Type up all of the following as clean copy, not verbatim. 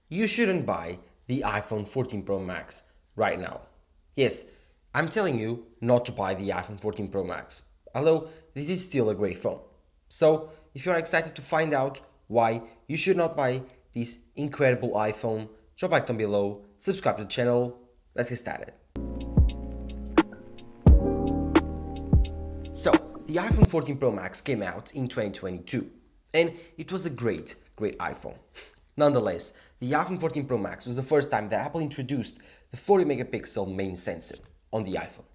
You shouldn't buy the iPhone 14 Pro Max right now. Yes, I'm telling you not to buy the iPhone 14 Pro Max, although this is still a great phone. So, if you are excited to find out why you should not buy this incredible iPhone, drop a like down below, subscribe to the channel, let's get started. So, the iPhone 14 Pro Max came out in 2022, and it was a great iPhone. Nonetheless, the iPhone 14 Pro Max was the first time that Apple introduced the 40 megapixel main sensor on the iPhone.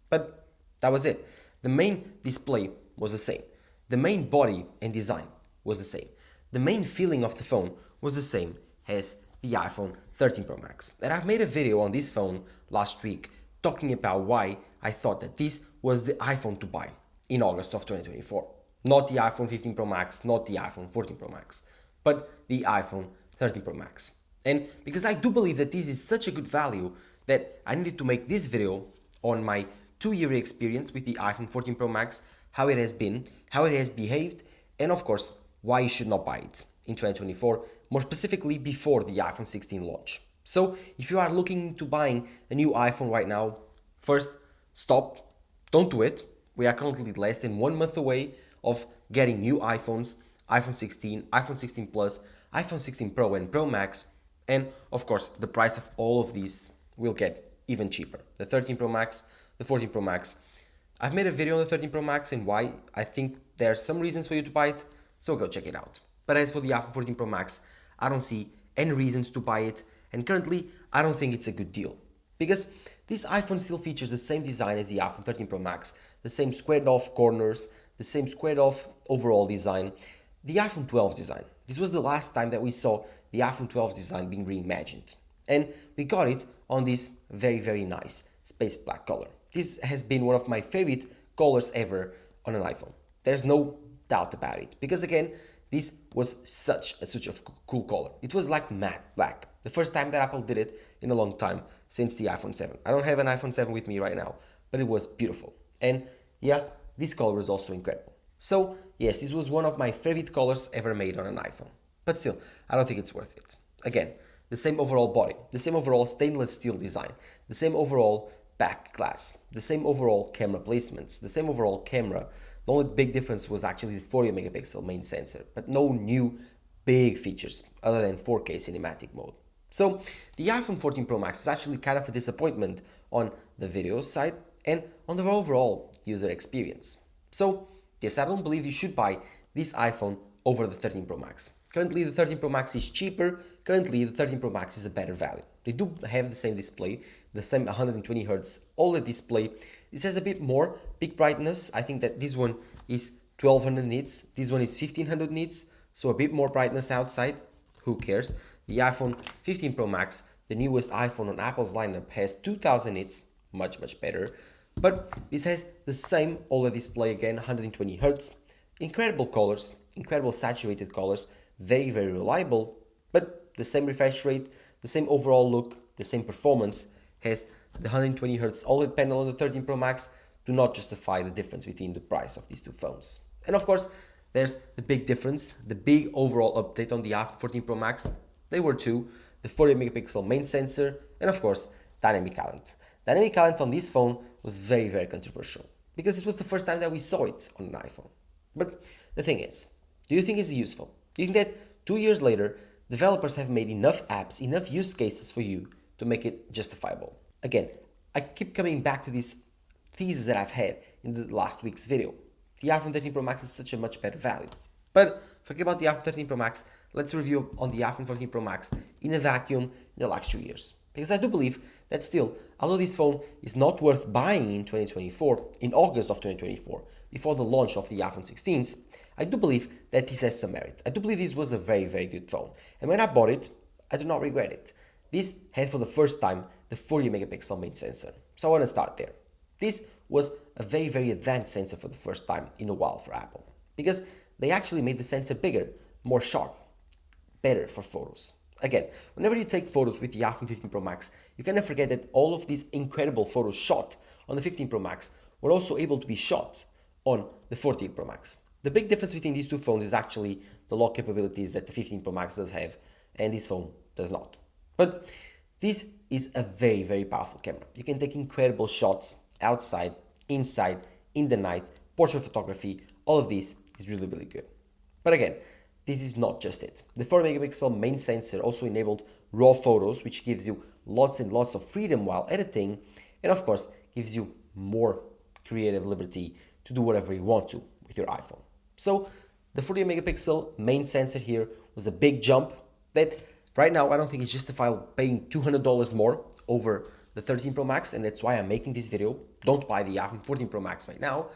But that was it. The main display was the same. The main body and design was the same. The main feeling of the phone was the same as the iPhone 13 Pro Max. And I've made a video on this phone last week talking about why I thought that this was the iPhone to buy in August of 2024. Not the iPhone 15 Pro Max, not the iPhone 14 Pro Max, but the iPhone 13 Pro Max. And because I do believe that this is such a good value that I needed to make this video on my 2-year experience with the iPhone 14 Pro Max, how it has been, how it has behaved, and of course, why you should not buy it in 2024, more specifically before the iPhone 16 launch. So if you are looking into buying a new iPhone right now, first, stop, don't do it. We are currently less than 1 month away of getting new iPhones, iPhone 16, iPhone 16 Plus, iPhone 16 Pro and Pro Max, and of course the price of all of these will get even cheaper. The 13 Pro Max, the 14 Pro Max. I've made a video on the 13 Pro Max and why I think there are some reasons for you to buy it, so go check it out. But as for the iPhone 14 Pro Max, I don't see any reasons to buy it, and currently I don't think it's a good deal. Because this iPhone still features the same design as the iPhone 13 Pro Max, the same squared off corners, the same squared off overall design, the iPhone 12's design. This was the last time that we saw the iPhone 12's design being reimagined. And we got it on this very nice space black color. This has been one of my favorite colors ever on an iPhone. There's no doubt about it. Because again, this was such a cool color. It was like matte black. The first time that Apple did it in a long time since the iPhone 7. I don't have an iPhone 7 with me right now, but it was beautiful. And yeah, this color was also incredible. So yes, this was one of my favorite colors ever made on an iPhone. But still, I don't think it's worth it. Again, the same overall body, the same overall stainless steel design, the same overall back glass, the same overall camera placements, the same overall camera. The only big difference was actually the 40 megapixel main sensor, but no new big features other than 4K cinematic mode. So the iPhone 14 Pro Max is actually kind of a disappointment on the video side and on the overall user experience. So yes, I don't believe you should buy this iPhone over the 13 Pro Max. Currently the 13 Pro Max is cheaper, currently the 13 Pro Max is a better value. They do have the same display, the same 120Hz OLED display. This has a bit more peak brightness. I think that this one is 1200 nits, this one is 1500 nits, so a bit more brightness outside, who cares. The iPhone 15 Pro Max, the newest iPhone on Apple's lineup, has 2000 nits, much better. But this has the same OLED display again, 120Hz, incredible colors, incredible saturated colors, very reliable, but the same refresh rate, the same overall look, the same performance, has the 120Hz OLED panel on the 13 Pro Max, do not justify the difference between the price of these two phones. And of course, there's the big difference, the big overall update on the iPhone 14 Pro Max. They were two, the 40 megapixel main sensor, and of course, dynamic island. Dynamic island on this phone was very controversial, because it was the first time that we saw it on an iPhone. But the thing is, do you think it's useful? Do you think that 2 years later, developers have made enough apps, enough use cases for you to make it justifiable? Again, I keep coming back to this thesis that I've had in the last week's video. The iPhone 13 Pro Max is such a much better value. But forget about the iPhone 13 Pro Max, let's review on the iPhone 14 Pro Max in a vacuum in the last 2 years. Because I do believe that still, although this phone is not worth buying in 2024, in August of 2024, before the launch of the iPhone 16s, I do believe that this has some merit. I do believe this was a very good phone. And when I bought it, I do not regret it. This had for the first time the 40 megapixel main sensor. So I want to start there. This was a very advanced sensor for the first time in a while for Apple. Because they actually made the sensor bigger, more sharp, better for photos. Again, whenever you take photos with the iPhone 15 Pro Max, you cannot forget that all of these incredible photos shot on the 15 Pro Max were also able to be shot on the 14 Pro Max. The big difference between these two phones is actually the lock capabilities that the 15 Pro Max does have, and this phone does not. But this is a very, very powerful camera. You can take incredible shots outside, inside, in the night, portrait photography. All of this is really, really good. But again, this is not just it. The 4 megapixel main sensor also enabled raw photos, which gives you lots and lots of freedom while editing, and of course gives you more creative liberty to do whatever you want to with your iPhone. So the 40 megapixel main sensor here was a big jump that right now I don't think it's justifiable paying $200 more over the 13 Pro Max, and that's why I'm making this video. Don't buy the iPhone 14 Pro Max right now,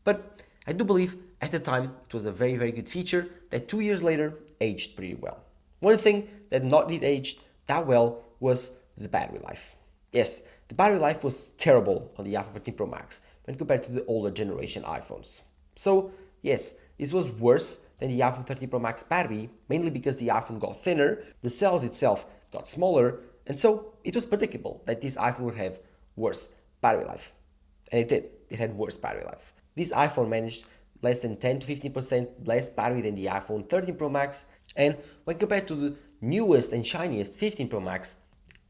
but I do believe at the time it was a very, very good feature that 2 years later aged pretty well. One thing that not did aged that well was the battery life. Yes, the battery life was terrible on the iPhone 14 Pro Max when compared to the older generation iPhones. So yes, this was worse than the iPhone 13 Pro Max battery, mainly because the iPhone got thinner, the cells itself got smaller, and so it was predictable that this iPhone would have worse battery life. And it did. It had worse battery life. This iPhone managed less than 10 to 15% less battery than the iPhone 13 Pro Max, and when compared to the newest and shiniest 15 Pro Max,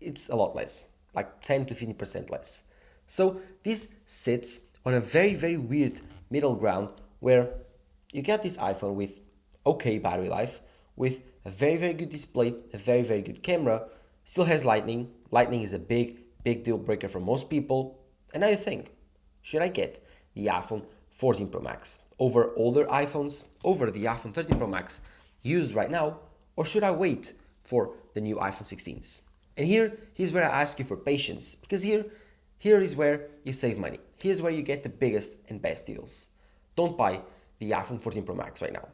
it's a lot less, like 10 to 15% less. So this sits on a very, very weird middle ground where you get this iPhone with okay battery life, with a very, very good display, a very, very good camera, still has lightning. Lightning is a big, big deal breaker for most people. And now you think, should I get the iPhone 14 Pro Max over older iPhones, over the iPhone 13 Pro Max used right now, or should I wait for the new iPhone 16s? And here's where I ask you for patience, because here is where you save money. Here's where you get the biggest and best deals. Don't buy the iPhone 14 Pro Max right now.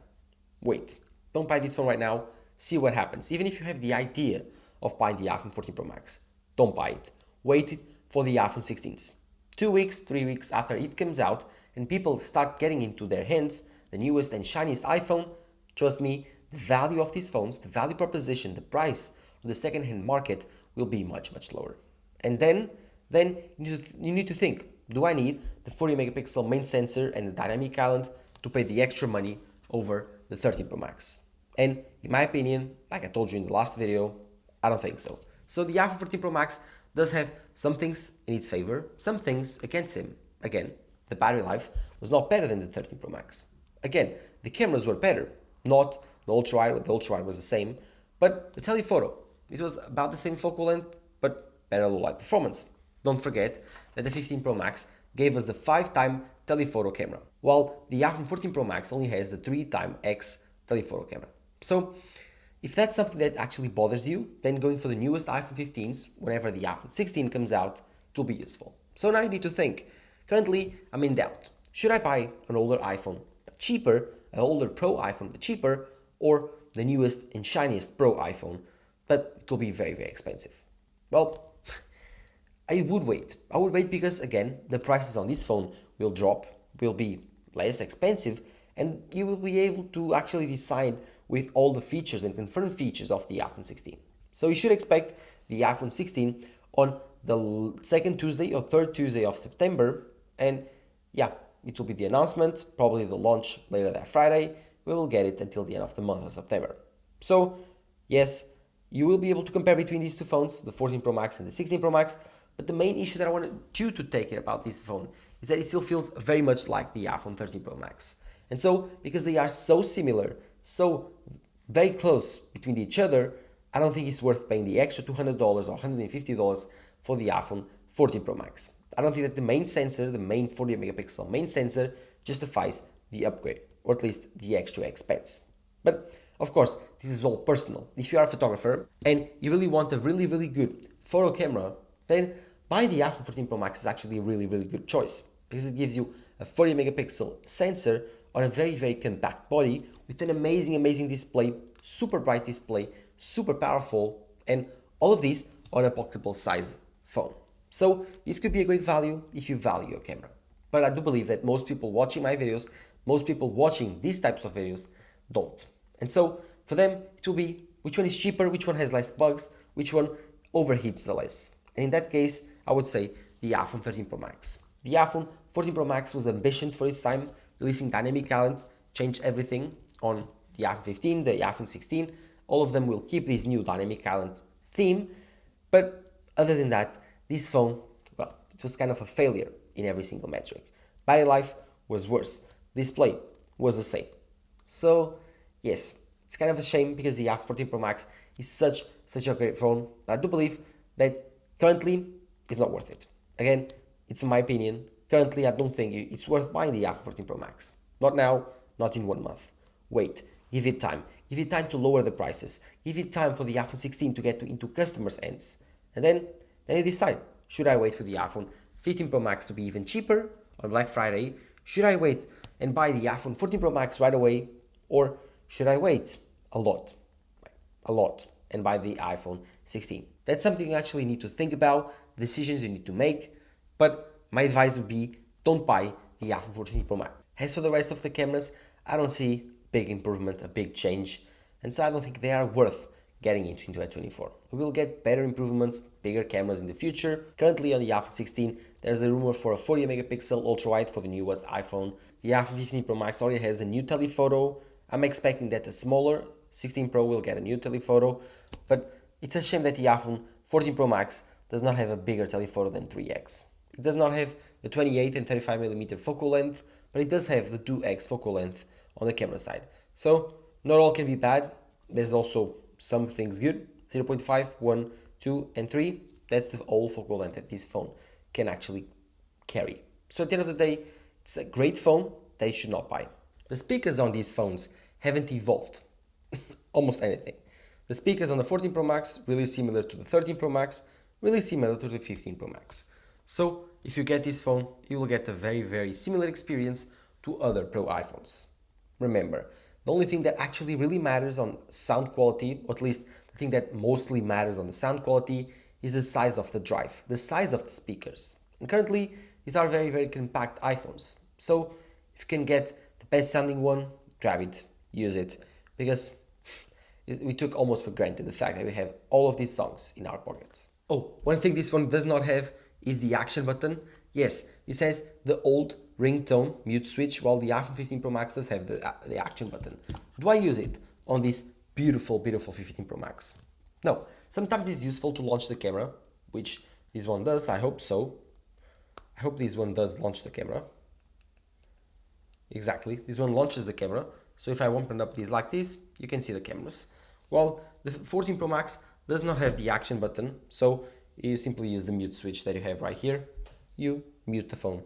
Wait, don't buy this phone right now. See what happens. Even if you have the idea of buying the iPhone 14 Pro Max, don't buy it. Wait for the iPhone 16s. 2 weeks, 3 weeks after it comes out and people start getting into their hands the newest and shiniest iPhone, trust me, the value of these phones, the value proposition, the price of the second-hand market will be much, much lower. And then you need to think, do I need the 40 megapixel main sensor and the dynamic island to pay the extra money over the 13 Pro Max? And in my opinion, like I told you in the last video, I don't think so. So the iPhone 14 Pro Max does have some things in its favor, some things against him. Again, the battery life was not better than the 13 Pro Max. Again, the cameras were better, not the ultra-wide, the ultra-wide was the same, but the telephoto, it was about the same focal length, but better low light performance. Don't forget that the 15 Pro Max gave us the 5x telephoto camera, while the iPhone 14 Pro Max only has the 3x telephoto camera. So if that's something that actually bothers you, then going for the newest iPhone 15s, whenever the iPhone 16 comes out, it will be useful. So now you need to think. Currently, I'm in doubt. Should I buy an older iPhone, but cheaper, an older Pro iPhone, but cheaper, or the newest and shiniest Pro iPhone, but it will be very, very expensive? Well, I would wait. I would wait because, again, the prices on this phone will drop, will be less expensive, and you will be able to actually decide with all the features and confirmed features of the iPhone 16. So you should expect the iPhone 16 on the second Tuesday or third Tuesday of September, and yeah, it will be the announcement, probably the launch later that Friday. We will get it until the end of the month of September. So yes, you will be able to compare between these two phones, the 14 Pro Max and the 16 Pro Max, but the main issue that I wanted you to take it about this phone is that it still feels very much like the iPhone 13 Pro Max. And so, because they are so similar, so very close between each other, I don't think it's worth paying the extra $200 or $150 for the iPhone 14 Pro Max. I don't think that the main sensor, the main 40 megapixel main sensor, justifies the upgrade, or at least the extra expense. But of course, this is all personal. If you are a photographer and you really want a really, really good photo camera, then buying the iPhone 14 Pro Max is actually a really, really good choice because it gives you a 40 megapixel sensor on a very, very compact body with an amazing, amazing display, super bright display, super powerful, and all of this on a pocketable size phone. So this could be a great value if you value your camera. But I do believe that most people watching my videos, most people watching these types of videos don't. And so for them, it will be which one is cheaper, which one has less bugs, which one overheats the less. And in that case, I would say the iPhone 13 Pro Max. The iPhone 14 Pro Max was ambitious for its time, releasing dynamic island, changed everything on the iPhone 15, the iPhone 16. All of them will keep this new dynamic island theme, but other than that, this phone, well, it was kind of a failure in every single metric. Battery life was worse. Display was the same. So, yes, it's kind of a shame because the iPhone 14 Pro Max is such a great phone, but I do believe that currently it's not worth it. Again, it's my opinion. Currently, I don't think it's worth buying the iPhone 14 Pro Max. Not now, not in 1 month. Wait, give it time. Give it time to lower the prices. Give it time for the iPhone 16 to get into customers' hands. And then you decide, should I wait for the iPhone 15 Pro Max to be even cheaper on Black Friday? Should I wait and buy the iPhone 14 Pro Max right away? Or should I wait a lot, and buy the iPhone 16? That's something you actually need to think about, decisions you need to make. But my advice would be, don't buy the iPhone 14 Pro Max. As for the rest of the cameras, I don't see big improvement, a big change. And so I don't think they are worth getting into in 2024. We will get better improvements, bigger cameras in the future. Currently on the iPhone 16, there's a rumor for a 40 megapixel ultra-wide for the newest iPhone. The iPhone 15 Pro Max already has a new telephoto. I'm expecting that a smaller 16 Pro will get a new telephoto, but it's a shame that the iPhone 14 Pro Max does not have a bigger telephoto than 3x. It does not have the 28 and 35mm focal length, but it does have the 2x focal length on the camera side. So not all can be bad. There's also some things good. 0.5, 1, 2, and 3. That's the whole focal length that this phone can actually carry. So at the end of the day, it's a great phone that you should not buy. The speakers on these phones haven't evolved almost anything. The speakers on the 14 Pro Max really similar to the 13 Pro Max, really similar to the 15 Pro Max. So if you get this phone, you will get a very similar experience to other Pro iPhones. Remember, the only thing that actually really matters on sound quality, or at least the thing that mostly matters on the sound quality, is the size of the drive, the size of the speakers. And currently, these are very compact iPhones. So if you can get the best sounding one, grab it, use it, because we took almost for granted the fact that we have all of these songs in our pockets. Oh, one thing this one does not have is the action button. Yes, this has the old ringtone mute switch, while the iPhone 15 Pro Max does have the action button. Do I use it on this beautiful 15 Pro Max? No. Sometimes it's useful to launch the camera, which this one does, I hope so. I hope this one does launch the camera. Exactly, this one launches the camera. So if I open up these like this, you can see the cameras. Well, the 14 Pro Max does not have the action button, so you simply use the mute switch that you have right here. You mute the phone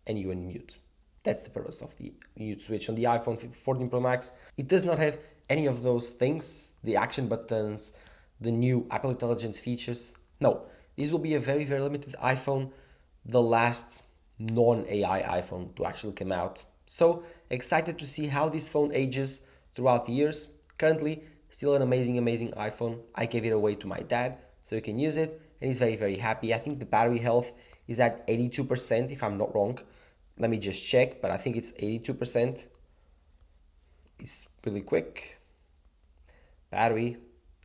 and you unmute. That's the purpose of the mute switch on the iPhone 14 Pro Max. It does not have any of those things, the action buttons, the new Apple Intelligence features. No, this will be a very limited iPhone, the last non-AI iPhone to actually come out. So excited to see how this phone ages throughout the years. Currently, still an amazing iPhone. I gave it away to my dad so he can use it, and he's very happy. I think the battery health is at 82%, if I'm not wrong. Let me just check, but I think it's 82%. It's really quick. Battery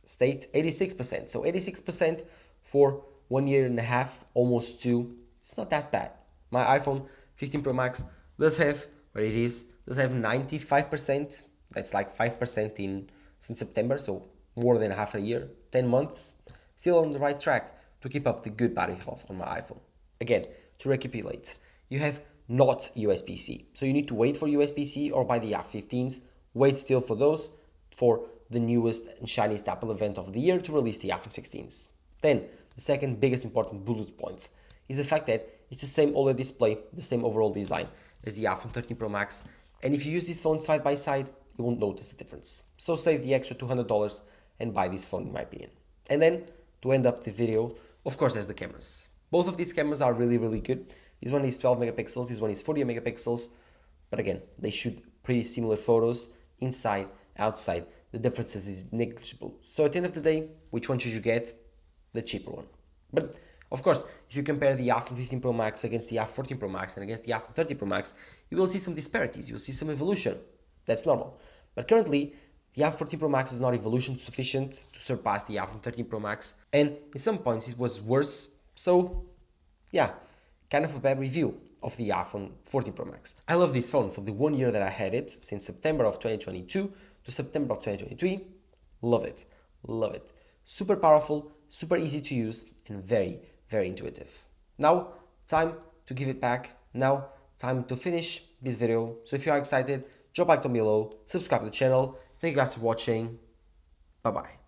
state 86%. So 86% for 1.5 years, almost 2. It's not that bad. My iPhone 15 Pro Max does have, where it is, does have 95%. That's like 5% since September, so more than half a year, 10 months. Still on the right track to keep up the good battery health on my iPhone. Again, to recapitulate, you have not USB-C. So you need to wait for USB-C or buy the iPhone 15s. Wait still for those for the newest and shiniest Apple event of the year to release the iPhone 16s. Then, the second biggest important bullet point is the fact that it's the same OLED display, the same overall design as the iPhone 13 Pro Max. And if you use this phone side by side, you won't notice the difference. So save the extra $200 and buy this phone, in my opinion. And then, to end up the video, of course, there's the cameras. Both of these cameras are really good. This one is 12 megapixels, this one is 40 megapixels. But again, they shoot pretty similar photos inside, outside. The differences is negligible. So at the end of the day, which one should you get? The cheaper one. But of course, if you compare the iPhone 15 Pro Max against the iPhone 14 Pro Max and against the iPhone 30 Pro Max, you will see some disparities. You will see some evolution. That's normal. But currently, the iPhone 14 Pro Max is not evolution sufficient to surpass the iPhone 13 Pro Max. And in some points, it was worse. So yeah, kind of a bad review of the iPhone 14 Pro Max. I love this phone for the 1 year that I had it, since September of 2022 to September of 2023. Love it, love it. Super powerful, super easy to use, and very, very intuitive. Now, time to give it back. Now, time to finish this video. So if you are excited, drop a like down below, subscribe to the channel. Thank you guys for watching. Bye bye.